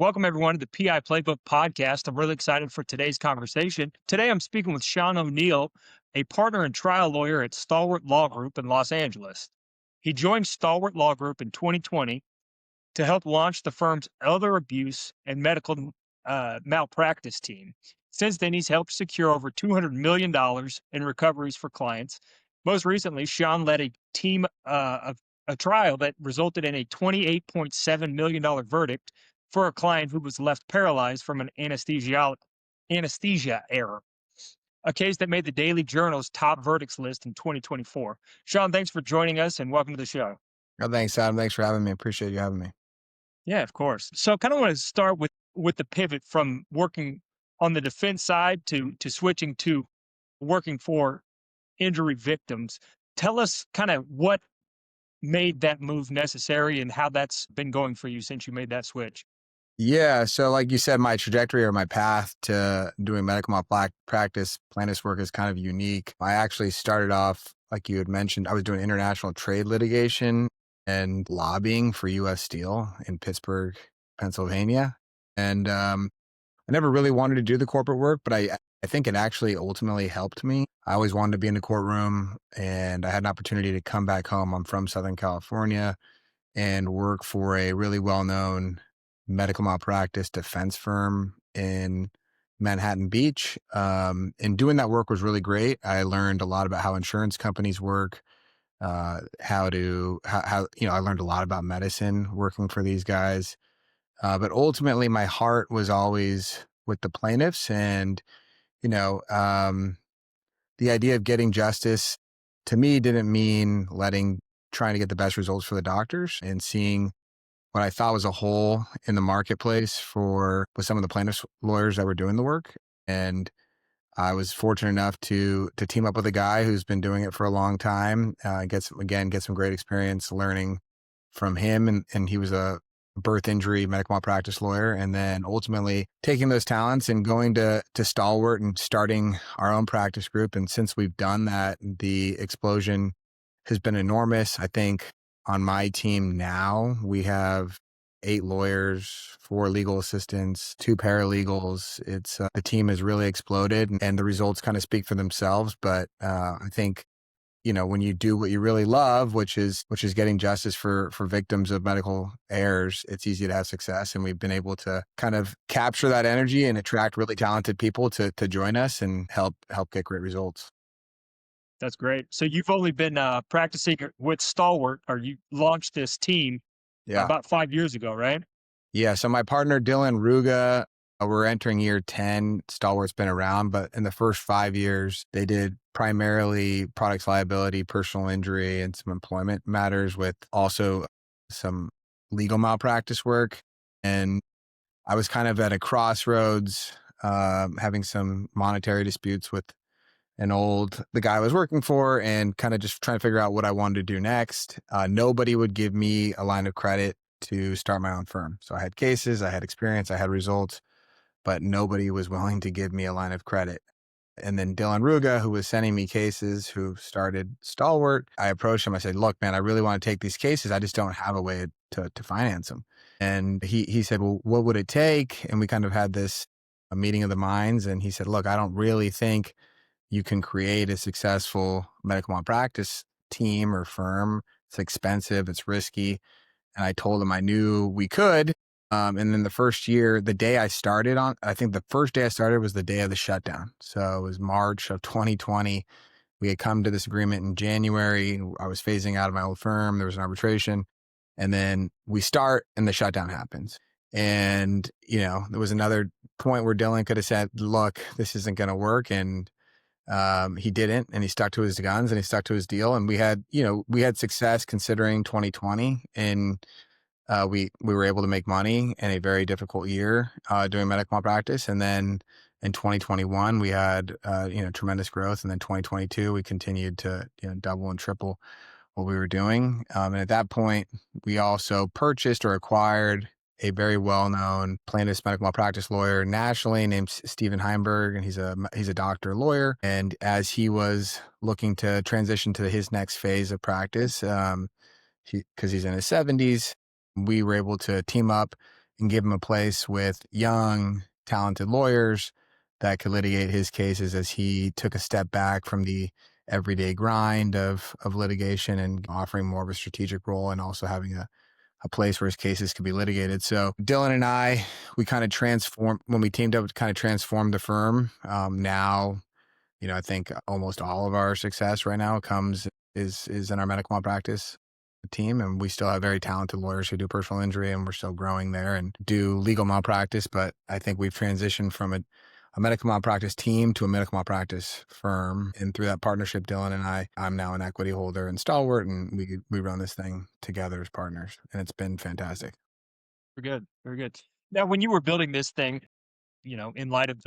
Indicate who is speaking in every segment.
Speaker 1: Welcome, everyone, to the PI Playbook podcast. I'm really excited for today's conversation. Today, I'm speaking with Sean O'Neill, a partner and trial lawyer at Stalwart Law Group in Los Angeles. He joined Stalwart Law Group in 2020 to help launch the firm's elder abuse and medical malpractice team. Since then, he's helped secure over $200 million in recoveries for clients. Most recently, Sean led a team of a trial that resulted in a $28.7 million verdict for a client who was left paralyzed from an anesthesia error, a case that made the Daily Journal's top verdicts list in 2024. Sean, thanks for joining us and welcome to the show.
Speaker 2: Oh, thanks, Adam. Thanks for having me. Appreciate you having me.
Speaker 1: Yeah, of course. So I kind of want to start with the pivot from working on the defense side to switching to working for injury victims. Tell us kind of what made that move necessary and how that's been going for you since you made that switch.
Speaker 2: Yeah. So like you said, my trajectory or my path to doing medical malpractice plaintiff's work is kind of unique. I actually started off, like you had mentioned, I was doing international trade litigation and lobbying for U.S. Steel in Pittsburgh, Pennsylvania. And I never really wanted to do the corporate work, but I think it actually ultimately helped me. I always wanted to be in the courtroom and I had an opportunity to come back home. I'm from Southern California and work for a really well-known medical malpractice defense firm in Manhattan Beach. And doing that work was really great. I learned a lot about how insurance companies work, how I learned a lot about medicine working for these guys. But ultimately my heart was always with the plaintiffs and, you know, um, the idea of getting justice to me didn't mean trying to get the best results for the doctors and seeing what I thought was a hole in the marketplace with some of the plaintiffs lawyers that were doing the work. And I was fortunate enough to team up with a guy who's been doing it for a long time, get some great experience learning from him. And he was a birth injury medical malpractice lawyer. And then ultimately taking those talents and going to Stalwart and starting our own practice group. And since we've done that, the explosion has been enormous. I think on my team now, we have 8 lawyers, 4 legal assistants, 2 paralegals. The team has really exploded and the results kind of speak for themselves. But I think, when you do what you really love, which is getting justice for victims of medical errors, it's easy to have success. And we've been able to kind of capture that energy and attract really talented people to join us and help get great results.
Speaker 1: That's great. So you've only been practicing with Stalwart, or you launched this team
Speaker 2: Yeah.
Speaker 1: about 5 years ago, right?
Speaker 2: Yeah. So my partner, Dylan Ruga, we're entering year 10. Stalwart's been around, but in the first 5 years, they did primarily products liability, personal injury, and some employment matters with also some legal malpractice work. And I was kind of at a crossroads, having some monetary disputes with the guy I was working for and kind of just trying to figure out what I wanted to do next. Nobody would give me a line of credit to start my own firm. So I had cases, I had experience, I had results, but nobody was willing to give me a line of credit. And then Dylan Ruga, who was sending me cases, who started Stalwart, I approached him. I said, look, man, I really want to take these cases. I just don't have a way to finance them. And he said, well, what would it take? And we kind of had a meeting of the minds. And he said, look, I don't really think you can create a successful medical malpractice team or firm. It's expensive, it's risky. And I told him I knew we could. And then the first year, I think the first day I started was the day of the shutdown. So it was March of 2020. We had come to this agreement in January. I was phasing out of my old firm. There was an arbitration. And then we start and the shutdown happens. And, there was another point where Dylan could have said, look, this isn't going to work. And he didn't, and he stuck to his guns and he stuck to his deal. And we had success considering 2020, and we were able to make money in a very difficult year doing medical malpractice. And then in 2021, we had tremendous growth. And then 2022, we continued to double and triple what we were doing. And at that point, we also purchased or acquired a very well-known plaintiff's medical malpractice lawyer nationally named Stephen Heimberg, and he's a doctor lawyer. And as he was looking to transition to his next phase of practice, because he's in his 70s, we were able to team up and give him a place with young, talented lawyers that could litigate his cases as he took a step back from the everyday grind of litigation and offering more of a strategic role and also having a place where his cases could be litigated. So Dylan and I, we kind of transformed when we teamed up to kind of transform the firm. Now, I think almost all of our success right now is in our medical malpractice team, and we still have very talented lawyers who do personal injury, and we're still growing there and do legal malpractice. But I think we've transitioned from a medical malpractice team to a medical malpractice firm. And through that partnership, Dylan and I'm now an equity holder in Stalwart, and we run this thing together as partners, and it's been fantastic.
Speaker 1: Very good. Very good. Now, when you were building this thing, in light of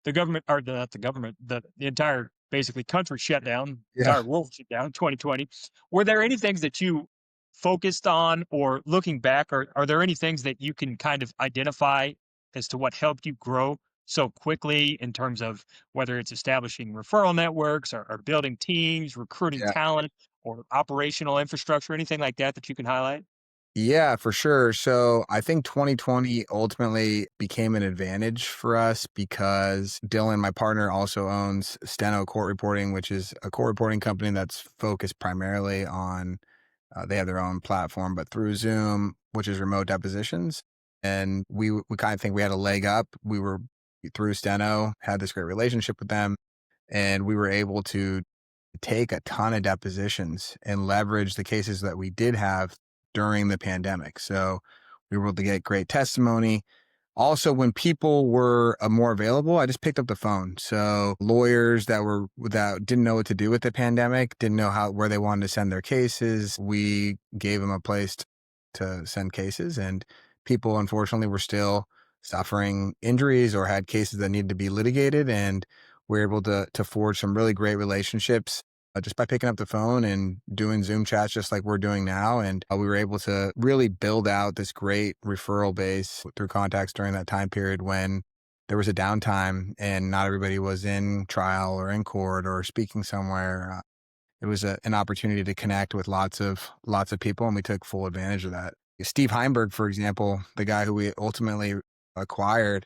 Speaker 1: the government or not the government, the entire basically country shut down,
Speaker 2: Yeah.
Speaker 1: entire world shut down, 2020. Were there any things that you focused on, or looking back, or are there any things that you can kind of identify as to what helped you grow so quickly in terms of whether it's establishing referral networks or building teams, recruiting
Speaker 2: Yeah.
Speaker 1: talent, or operational infrastructure, anything like that that you can highlight?
Speaker 2: Yeah, for sure. So I think 2020 ultimately became an advantage for us because Dylan, my partner, also owns Steno Court Reporting, which is a court reporting company that's focused primarily on, they have their own platform, but through Zoom, which is remote depositions. And we kind of think we had a leg up. We were through Steno, had this great relationship with them, and we were able to take a ton of depositions and leverage the cases that we did have during the pandemic. So we were able to get great testimony. Also, when people were more available, I just picked up the phone. So lawyers that didn't know what to do with the pandemic, didn't know where they wanted to send their cases, we gave them a place to send cases. And people, unfortunately, were still suffering injuries or had cases that needed to be litigated. And we're able to forge some really great relationships just by picking up the phone and doing Zoom chats just like we're doing now. And we were able to really build out this great referral base through contacts during that time period when there was a downtime and not everybody was in trial or in court or speaking somewhere. It was an opportunity to connect with lots of people, and we took full advantage of that. Steve Heimberg, for example, the guy who we ultimately acquired,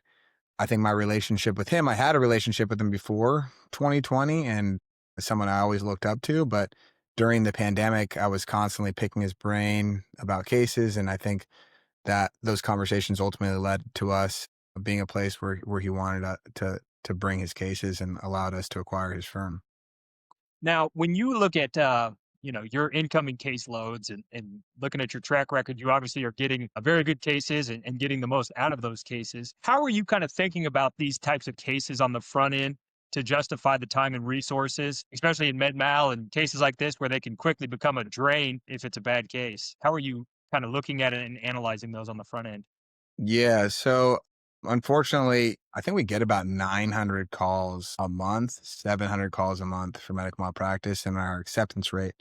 Speaker 2: I think my relationship with him, I had a relationship with him before 2020 and someone I always looked up to, but during the pandemic, I was constantly picking his brain about cases. And I think that those conversations ultimately led to us being a place where he wanted to bring his cases and allowed us to acquire his firm.
Speaker 1: Now, when you look at your incoming caseloads and looking at your track record, you obviously are getting a very good cases and getting the most out of those cases. How are you kind of thinking about these types of cases on the front end to justify the time and resources, especially in MedMal and cases like this where they can quickly become a drain if it's a bad case? How are you kind of looking at it and analyzing those on the front end?
Speaker 2: Yeah. So unfortunately, I think we get about 900 calls a month, 700 calls a month for medical malpractice, and our acceptance rate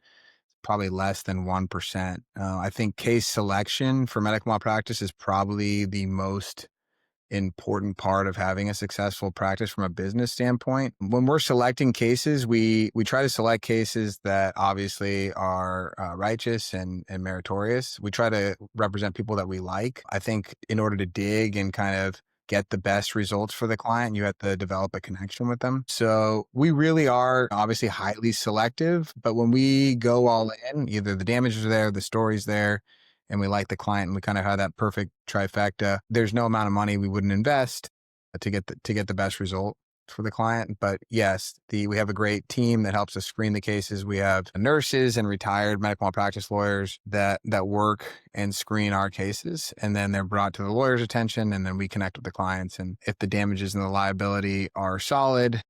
Speaker 2: probably less than 1%. I think case selection for medical malpractice is probably the most important part of having a successful practice from a business standpoint. When we're selecting cases, we try to select cases that obviously are righteous and meritorious. We try to represent people that we like. I think in order to dig and kind of get the best results for the client, you have to develop a connection with them. So we really are obviously highly selective, but when we go all in, either the damages are there, the story's there, and we like the client and we kind of have that perfect trifecta, there's no amount of money we wouldn't invest to get the best result for the client. But yes, we have a great team that helps us screen the cases. We have nurses and retired medical malpractice lawyers that work and screen our cases, and then they're brought to the lawyer's attention, and then we connect with the clients. And if the damages and the liability are solid,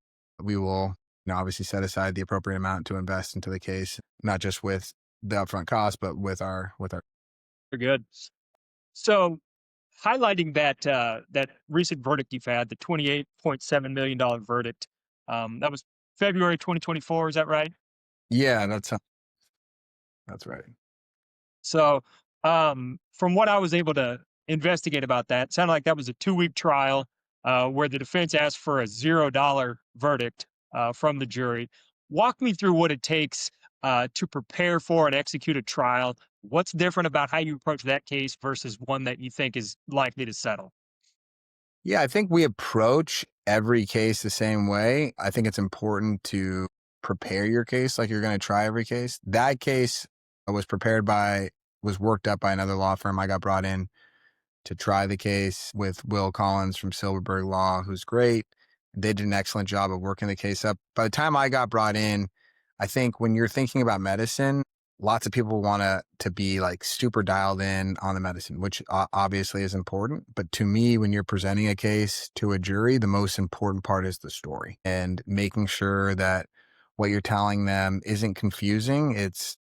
Speaker 2: we will obviously set aside the appropriate amount to invest into the case, not just with the upfront cost, but with our.
Speaker 1: Very good. So, highlighting that recent verdict you've had, the $28.7 million verdict, that was February 2024. Is that right?
Speaker 2: Yeah, that's right.
Speaker 1: So, from what I was able to investigate about that, it sounded like that was a 2-week trial where the defense asked for a $0 verdict from the jury. Walk me through what it takes to prepare for and execute a trial What's different about how you approach that case versus one that you think is likely to settle?
Speaker 2: Yeah, I think we approach every case the same way. I think it's important to prepare your case like you're going to try every case. That case was worked up by another law firm. I got brought in to try the case with Will Collins from Silverberg Law, who's great. They did an excellent job of working the case up. By the time I got brought in, I think when you're thinking about medicine, lots of people want to be like super dialed in on the medicine, which obviously is important. But to me, when you're presenting a case to a jury, the most important part is the story and making sure that what you're telling them isn't confusing. It's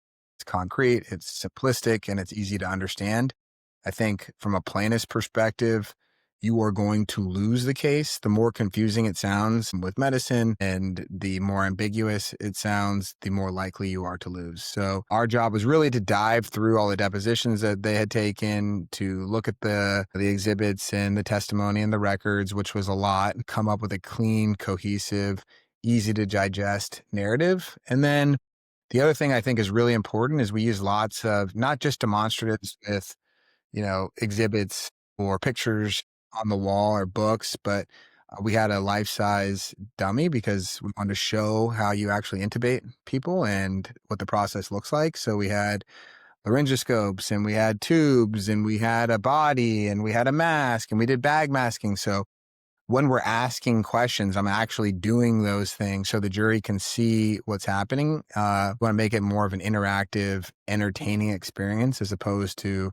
Speaker 2: concrete, it's simplistic, and it's easy to understand. I think from a plaintiff's perspective, you are going to lose the case. The more confusing it sounds with medicine and the more ambiguous it sounds, the more likely you are to lose. So our job was really to dive through all the depositions that they had taken, to look at the exhibits and the testimony and the records, which was a lot, and come up with a clean, cohesive, easy to digest narrative. And then the other thing I think is really important is we use lots of not just demonstratives with exhibits or pictures on the wall or books, but we had a life-size dummy because we wanted to show how you actually intubate people and what the process looks like. So we had laryngoscopes and we had tubes and we had a body and we had a mask and we did bag masking. So when we're asking questions, I'm actually doing those things so the jury can see what's happening. Want to make it more of an interactive, entertaining experience as opposed to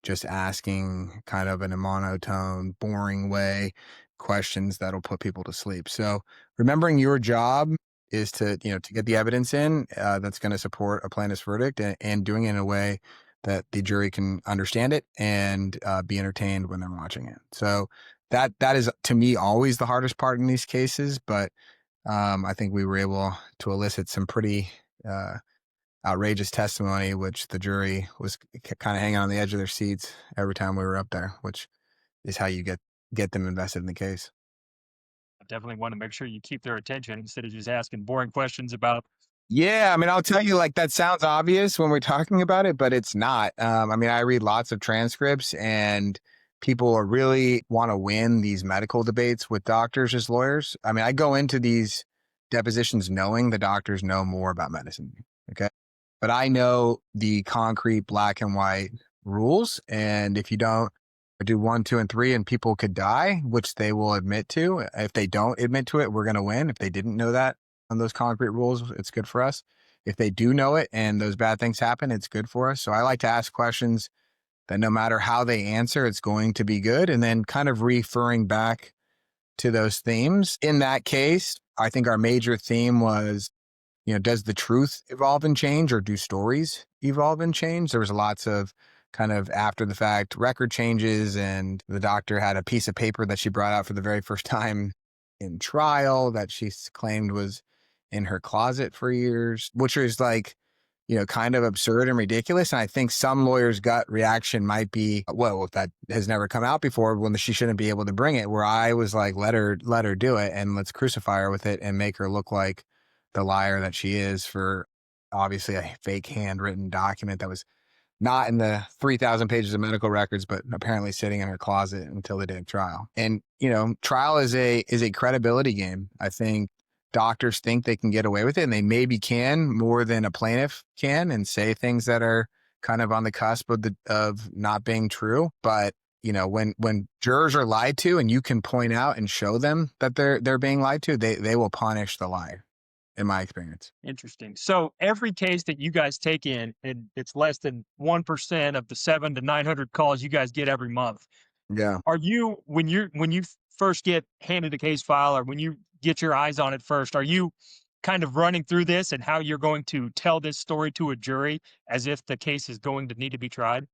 Speaker 2: just asking kind of in a monotone, boring way questions that'll put people to sleep. So remembering your job is to get the evidence in that's going to support a plaintiff's verdict and doing it in a way that the jury can understand it and be entertained when they're watching it. So that is to me always the hardest part in these cases, but I think we were able to elicit some pretty outrageous testimony, which the jury was kind of hanging on the edge of their seats every time we were up there, which is how you get them invested in the case.
Speaker 1: I definitely want to make sure you keep their attention instead of just asking boring questions about.
Speaker 2: Yeah, I mean, I'll tell you, like, that sounds obvious when we're talking about it, but it's not. I mean, I read lots of transcripts and people are really want to win these medical debates with doctors as lawyers. I mean, I go into these depositions knowing the doctors know more about medicine. Okay. But I know the concrete black and white rules. And if you don't do 1, 2, and 3, and people could die, which they will admit to, if they don't admit to it, we're going to win. If they didn't know that on those concrete rules, it's good for us. If they do know it and those bad things happen, it's good for us. So I like to ask questions that no matter how they answer, it's going to be good. And then kind of referring back to those themes. In that case, I think our major theme was, does the truth evolve and change, or do stories evolve and change? There was lots of kind of after the fact record changes, and the doctor had a piece of paper that she brought out for the very first time in trial that she claimed was in her closet for years, which was like, kind of absurd and ridiculous. And I think some lawyers' gut reaction might be, well, if that has never come out before, when she shouldn't be able to bring it. Where I was like, let her do it, and let's crucify her with it and make her look like the liar that she is for obviously a fake handwritten document that was not in the 3,000 pages of medical records, but apparently sitting in her closet until the day of trial. And, trial is a credibility game. I think doctors think they can get away with it, and they maybe can more than a plaintiff can, and say things that are kind of on the cusp of not being true. But, when jurors are lied to and you can point out and show them that they're being lied to, they will punish the liar, in my experience.
Speaker 1: Interesting. So every case that you guys take in, and it's less than 1% of the 700 to 900 calls you guys get every month.
Speaker 2: Yeah.
Speaker 1: Are you when you first get handed a case file, or when you get your eyes on it first, are you kind of running through this and how you're going to tell this story to a jury as if the case is going to need to be tried?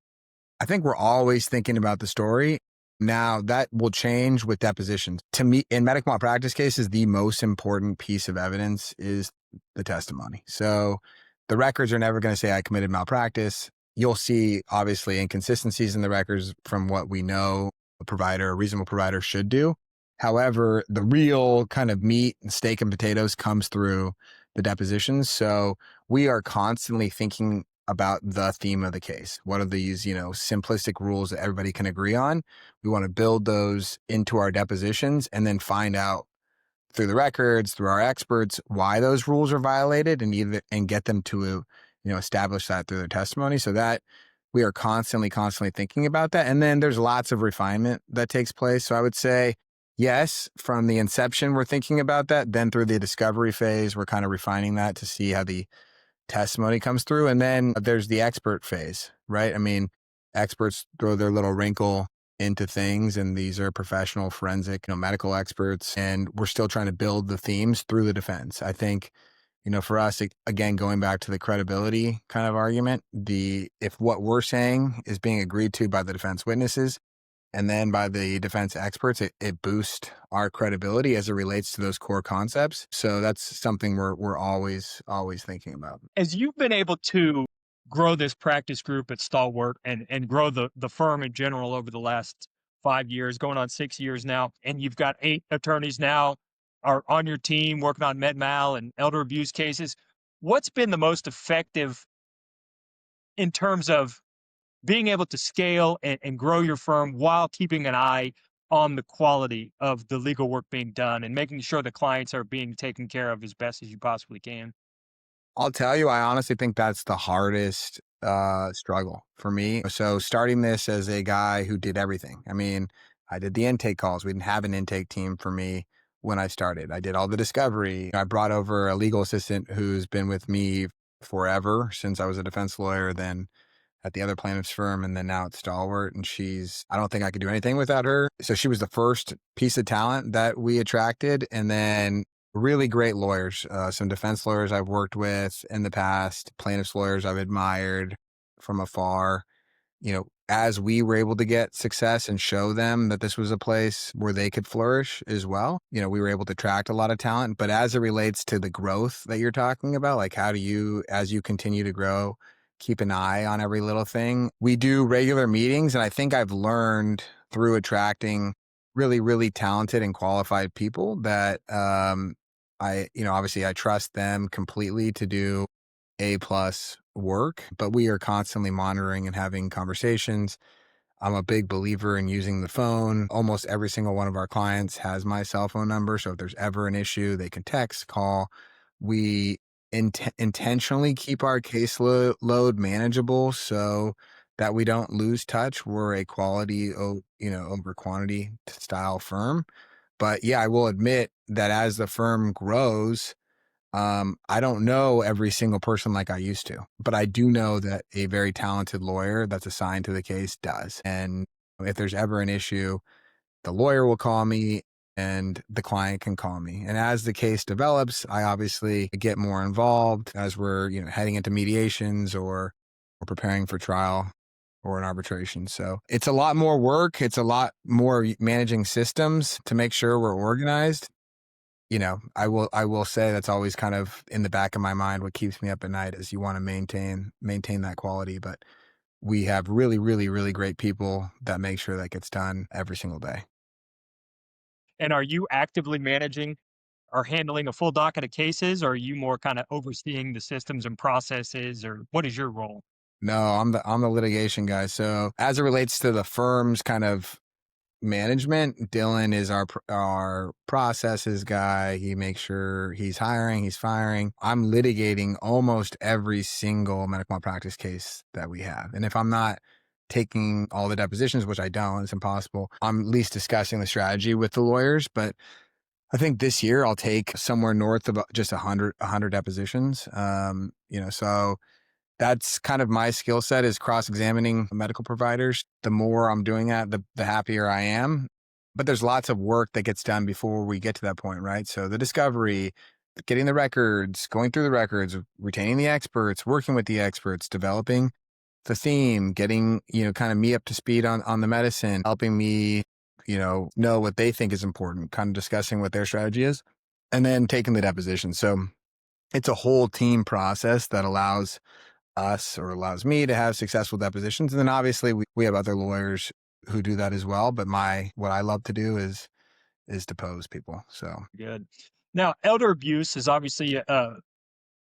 Speaker 2: I think we're always thinking about the story. Now, that will change with depositions. To me, in medical malpractice cases, the most important piece of evidence is the testimony. So the records are never going to say I committed malpractice. You'll see, obviously, inconsistencies in the records from what we know a reasonable provider should do. However, the real kind of meat and steak and potatoes comes through the depositions. So we are constantly thinking about the theme of the case. What are these, simplistic rules that everybody can agree on? We want to build those into our depositions and then find out through the records, through our experts, why those rules are violated and get them to, establish that through their testimony. So that we are constantly thinking about that. And then there's lots of refinement that takes place. So I would say, yes, from the inception, we're thinking about that. Then through the discovery phase, we're kind of refining that to see how the testimony comes through. And then there's the expert phase, right? I mean, experts throw their little wrinkle into things, and these are professional forensic, medical experts. And we're still trying to build the themes through the defense. I think, for us, again, going back to the credibility kind of argument, if what we're saying is being agreed to by the defense witnesses and then by the defense experts, it boosts our credibility as it relates to those core concepts. So that's something we're always thinking about.
Speaker 1: As you've been able to grow this practice group at Stalwart and grow the firm in general over the last 5 years, going on 6 years now, and you've got 8 attorneys now are on your team working on MedMal and elder abuse cases. What's been the most effective in terms of being able to scale and grow your firm while keeping an eye on the quality of the legal work being done and making sure the clients are being taken care of as best as you possibly can?
Speaker 2: I'll tell you, I honestly think that's the hardest struggle for me. So starting this as a guy who did everything. I mean, I did the intake calls. We didn't have an intake team for me when I started. I did all the discovery. I brought over a legal assistant who's been with me forever since I was a defense lawyer, then at the other plaintiff's firm, and then now at Stalwart. And I don't think I could do anything without her. So she was the first piece of talent that we attracted. And then really great lawyers, some defense lawyers I've worked with in the past, plaintiffs lawyers I've admired from afar. As we were able to get success and show them that this was a place where they could flourish as well, we were able to attract a lot of talent. But as it relates to the growth that you're talking about, like how do you, as you continue to grow, keep an eye on every little thing? We do regular meetings, and I think I've learned through attracting really, really talented and qualified people that obviously I trust them completely to do A+ work, but we are constantly monitoring and having conversations. I'm a big believer in using the phone. Almost every single one of our clients has my cell phone number. So if there's ever an issue, they can text, call. We intentionally keep our caseload manageable so that we don't lose touch. We're a quality, over quantity style firm. But yeah, I will admit that as the firm grows, I don't know every single person like I used to, but I do know that a very talented lawyer that's assigned to the case does. And if there's ever an issue, the lawyer will call me and the client can call me. And as the case develops, I obviously get more involved as we're, heading into mediations or preparing for trial or an arbitration. So it's a lot more work. It's a lot more managing systems to make sure we're organized. I will say that's always kind of in the back of my mind. What keeps me up at night is you want to maintain that quality. But we have really, really, really great people that make sure that gets done every single day.
Speaker 1: And are you actively managing or handling a full docket of cases, or are you more kind of overseeing the systems and processes, or what is your role?
Speaker 2: No, I'm the litigation guy. So as it relates to the firm's kind of management, Dylan is our processes guy. He makes sure he's hiring, he's firing. I'm litigating almost every single medical malpractice case that we have. And if I'm not taking all the depositions, which I don't, it's impossible, I'm at least discussing the strategy with the lawyers. But I think this year I'll take somewhere north of just 100 depositions. So that's kind of my skill set, is cross-examining medical providers. The more I'm doing that, the happier I am. But there's lots of work that gets done before we get to that point, right? So the discovery, getting the records, going through the records, retaining the experts, working with the experts, developing the theme, getting, kind of me up to speed on the medicine, helping me, know what they think is important, kind of discussing what their strategy is, and then taking the deposition. So it's a whole team process that allows me to have successful depositions. And then obviously we have other lawyers who do that as well. But what I love to do is depose people. So
Speaker 1: Good. Now, elder abuse is obviously a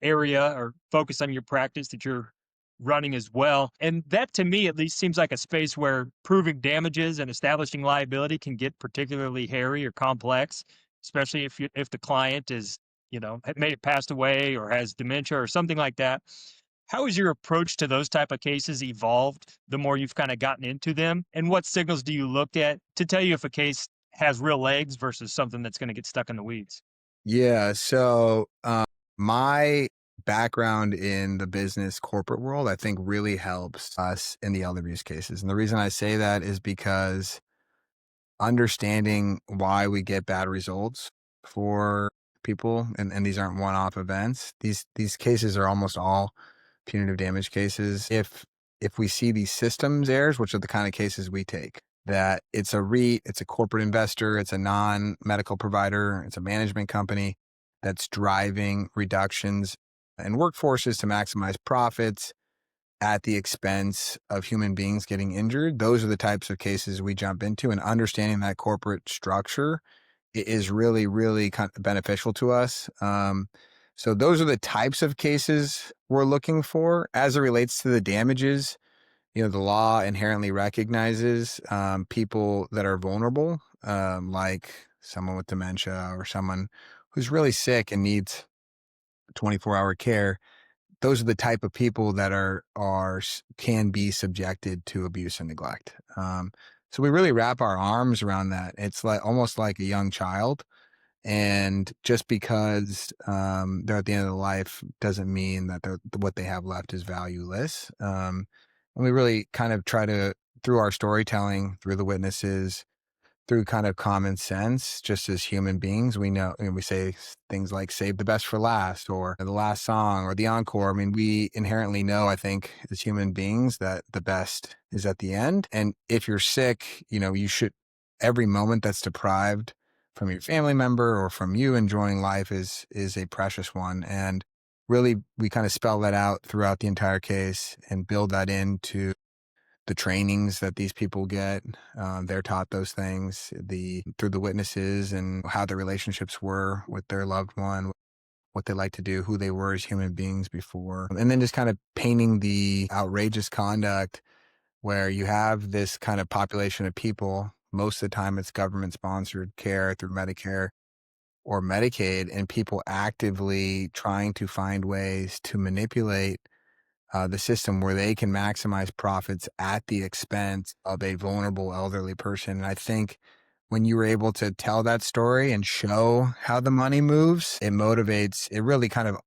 Speaker 1: area or focus on your practice that you're running as well. And that to me at least seems like a space where proving damages and establishing liability can get particularly hairy or complex, especially if the client is, may have passed away or has dementia or something like that. How has your approach to those type of cases evolved the more you've kind of gotten into them? And what signals do you look at to tell you if a case has real legs versus something that's going to get stuck in the weeds?
Speaker 2: Yeah. So, my background in the business corporate world, I think really helps us in the elder abuse cases. And the reason I say that is because understanding why we get bad results for people, and these aren't one-off events. These cases are almost all punitive damage cases. If we see these systems errors, which are the kind of cases we take, that it's a REIT, it's a corporate investor, it's a non-medical provider, it's a management company that's driving reductions in workforces to maximize profits at the expense of human beings getting injured. Those are the types of cases we jump into, and understanding that corporate structure is really, really kind of beneficial to us. So those are the types of cases we're looking for. As it relates to the damages, the law inherently recognizes people that are vulnerable, like someone with dementia or someone who's really sick and needs 24-hour care. Those are the type of people that can be subjected to abuse and neglect. So we really wrap our arms around that. It's like almost like a young child. And just because they're at the end of the life doesn't mean that what they have left is valueless. And we really kind of try to, through our storytelling, through the witnesses, through kind of common sense, just as human beings, we know, and we say things like save the best for last, or the last song, or the encore. I mean, we inherently know, I think, as human beings, that the best is at the end. And if you're sick, you should, every moment that's deprived from your family member or from you enjoying life is a precious one. And really, we kind of spell that out throughout the entire case and build that into the trainings that these people get. They're taught those things through the witnesses and how the relationships were with their loved one, what they like to do, who they were as human beings before, and then just kind of painting the outrageous conduct where you have this kind of population of people. Most of the time, it's government sponsored care through Medicare or Medicaid, and people actively trying to find ways to manipulate the system where they can maximize profits at the expense of a vulnerable elderly person. And I think when you were able to tell that story and show how the money moves, it really kind of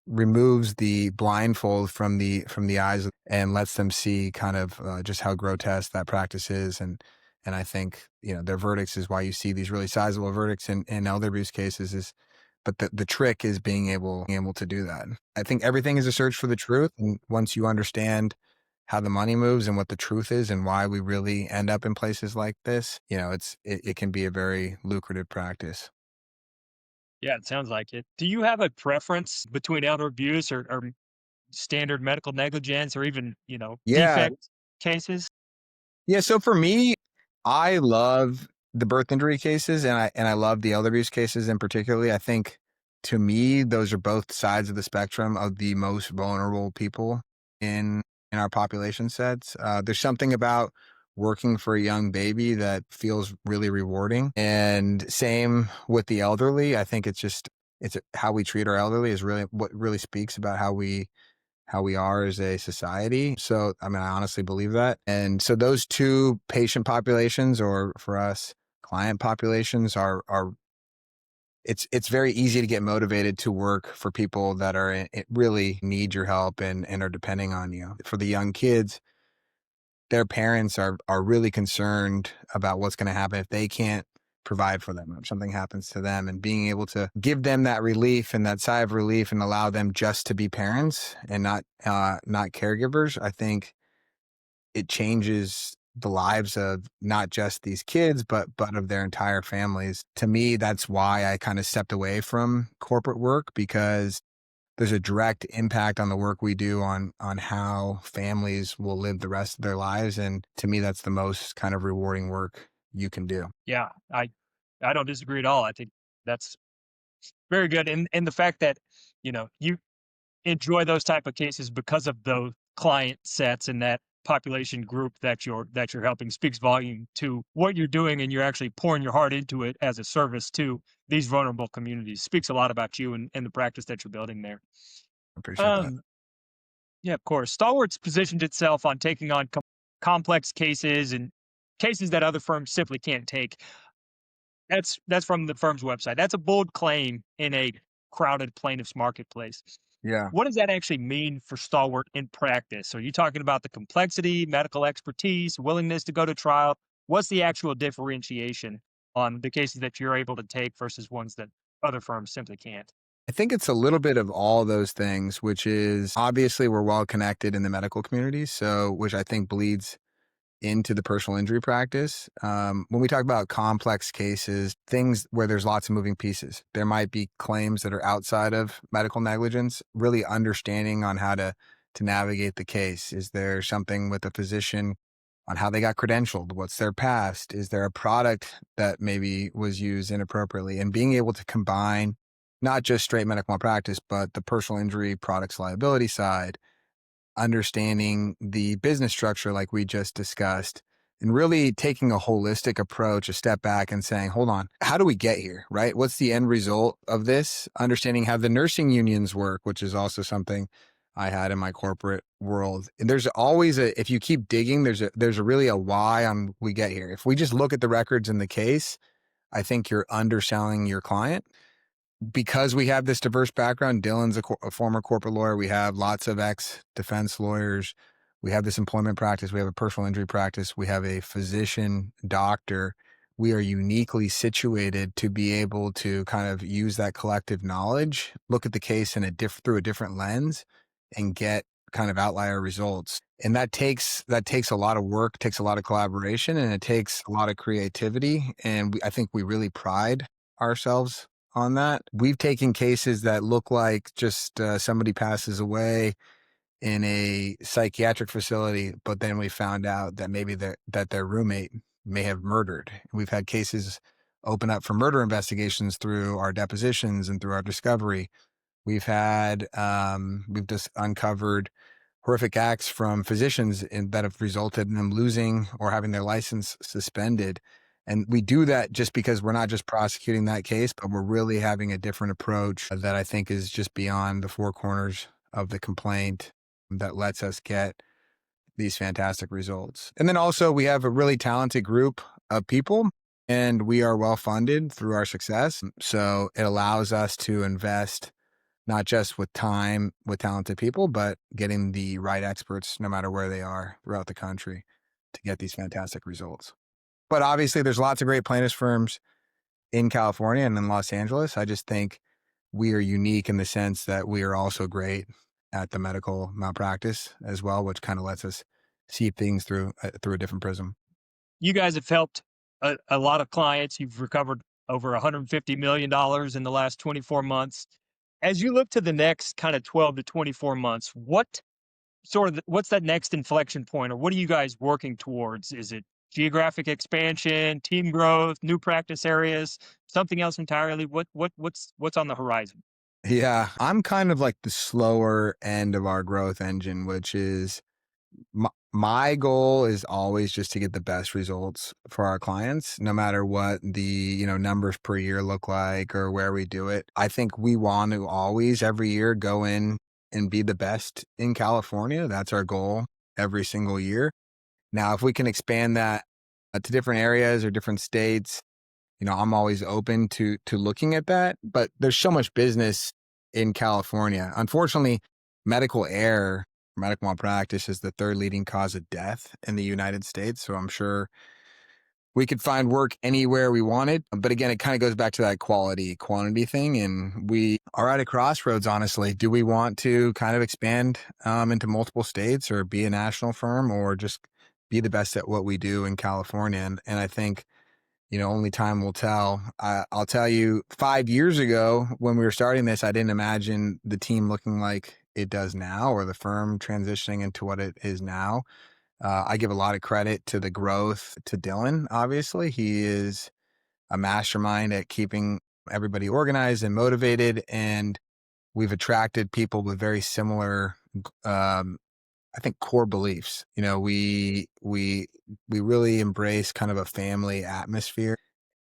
Speaker 2: removes the blindfold from the eyes and lets them see kind of just how grotesque that practice is. And I think, their verdicts is why you see these really sizable verdicts in elder abuse cases but the trick is being able to do that. I think everything is a search for the truth. And once you understand how the money moves and what the truth is and why we really end up in places like this, it can be a very lucrative practice.
Speaker 1: Yeah, it sounds like it. Do you have a preference between elder abuse or standard medical negligence or even,
Speaker 2: Yeah.
Speaker 1: defect cases?
Speaker 2: Yeah. So for me, I love the birth injury cases, and I love the elder abuse cases in particularly. I think, to me, those are both sides of the spectrum of the most vulnerable people in our population sets. There's something about working for a young baby that feels really rewarding, and same with the elderly. I think it's how we treat our elderly is really what really speaks about how we are as a society. So, I mean, I honestly believe that. And so those two patient populations, or for us, client populations, are it's very easy to get motivated to work for people that really need your help and are depending on you. For the young kids, their parents are really concerned about what's going to happen if they can't provide for them, if something happens to them, and being able to give them that relief and that sigh of relief and allow them just to be parents and not caregivers. I think it changes the lives of not just these kids, but of their entire families. To me, that's why I kind of stepped away from corporate work, because there's a direct impact on the work we do on how families will live the rest of their lives. And to me, that's the most kind of rewarding work you can do.
Speaker 1: Yeah, I don't disagree at all. I think that's very good. And the fact that, you enjoy those type of cases because of client sets and that population group that you're helping speaks volume to what you're doing, and you're actually pouring your heart into it as a service to these vulnerable communities. Speaks a lot about you and the practice that you're building there.
Speaker 2: Appreciate that.
Speaker 1: Um, yeah, of course. Stalwart's positioned itself on taking on complex cases and cases that other firms simply can't take. That's from the firm's website. That's a bold claim in a crowded plaintiff's marketplace.
Speaker 2: Yeah.
Speaker 1: What does that actually mean for Stalwart in practice? Are you talking about the complexity, medical expertise, willingness to go to trial? What's the actual differentiation on the cases that you're able to take versus ones that other firms simply can't?
Speaker 2: I think it's a little bit of all those things, which is obviously we're well connected in the medical community. So, which I think bleeds into the personal injury practice. When we talk about complex cases, things where there's lots of moving pieces, there might be claims that are outside of medical negligence, really understanding on how to navigate the case. Is there something with a physician on how they got credentialed? What's their past? Is there a product that maybe was used inappropriately? And being able to combine not just straight medical malpractice, but the personal injury products liability side, understanding the business structure like we just discussed, and really taking a holistic approach, a step back and saying, hold on, how do we get here, right? What's the end result of this? Understanding how the nursing unions work, which is also something I had in my corporate world. And there's always if you keep digging, there's a really a why on we get here. If we just look at the records in the case, I think you're underselling your client. Because we have this diverse background, Dylan's a former corporate lawyer. We have lots of ex-defense lawyers. We have this employment practice. We have a personal injury practice. We have a physician, doctor. We are uniquely situated to be able to kind of use that collective knowledge, look at the case in through a different lens, and get kind of outlier results. And that takes a lot of work, takes a lot of collaboration, and it takes a lot of creativity. And I think we really pride ourselves on that. We've taken cases that look like just somebody passes away in a psychiatric facility, but then we found out that maybe that their roommate may have murdered. We've had cases open up for murder investigations through our depositions and through our discovery. We've just uncovered horrific acts from physicians that have resulted in them losing or having their license suspended. And we do that just because we're not just prosecuting that case, but we're really having a different approach that I think is just beyond the four corners of the complaint that lets us get these fantastic results. And then also we have a really talented group of people, and we are well funded through our success. So it allows us to invest not just with time with talented people, but getting the right experts no matter where they are throughout the country to get these fantastic results. But obviously there's lots of great plaintiffs firms in California and in Los Angeles. I just think we are unique in the sense that we are also great at the medical malpractice as well, which kind of lets us see things through a different prism.
Speaker 1: You guys have helped a lot of clients. You've recovered over $150 million in the last 24 months. As you look to the next kind of 12 to 24 months, what's that next inflection point, or what are you guys working towards? Is it geographic expansion, team growth, new practice areas, something else entirely? What's on the horizon?
Speaker 2: Yeah, I'm kind of like the slower end of our growth engine, which is my goal is always just to get the best results for our clients, no matter what the, numbers per year look like or where we do it. I think we want to always every year go in and be the best in California. That's our goal every single year. Now, if we can expand that to different areas or different states, I'm always open to looking at that, but there's so much business in California. Unfortunately, medical error, medical malpractice is the third leading cause of death in the United States. So I'm sure we could find work anywhere we wanted. But again, it kind of goes back to that quantity thing. And we are at a crossroads, honestly. Do we want to kind of expand into multiple states or be a national firm or just be the best at what we do in California? And I think only time will tell. I'll tell you, 5 years ago, when we were starting this, I didn't imagine the team looking like it does now or the firm transitioning into what it is now. I give a lot of credit to the growth to Dylan, obviously. He is a mastermind at keeping everybody organized and motivated. And we've attracted people with very similar I think, core beliefs. We really embrace kind of a family atmosphere,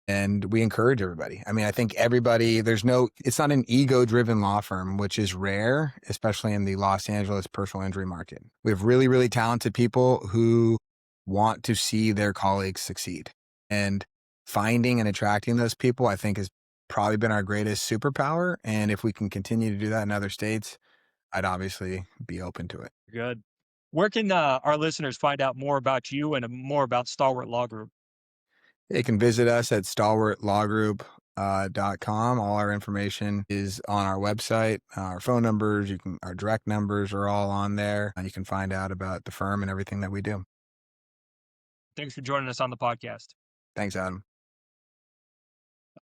Speaker 2: and we encourage everybody. I mean, I think everybody, it's not an ego driven law firm, which is rare, especially in the Los Angeles personal injury market. We have really, really talented people who want to see their colleagues succeed. And finding and attracting those people, I think, has probably been our greatest superpower. And if we can continue to do that in other states, I'd obviously be open to it.
Speaker 1: Good. Where can our listeners find out more about you and more about Stalwart Law Group?
Speaker 2: They can visit us at stalwartlawgroup.com. All our information is on our website. Our phone numbers, our direct numbers are all on there. You can find out about the firm and everything that we do.
Speaker 1: Thanks for joining us on the podcast.
Speaker 2: Thanks, Adam.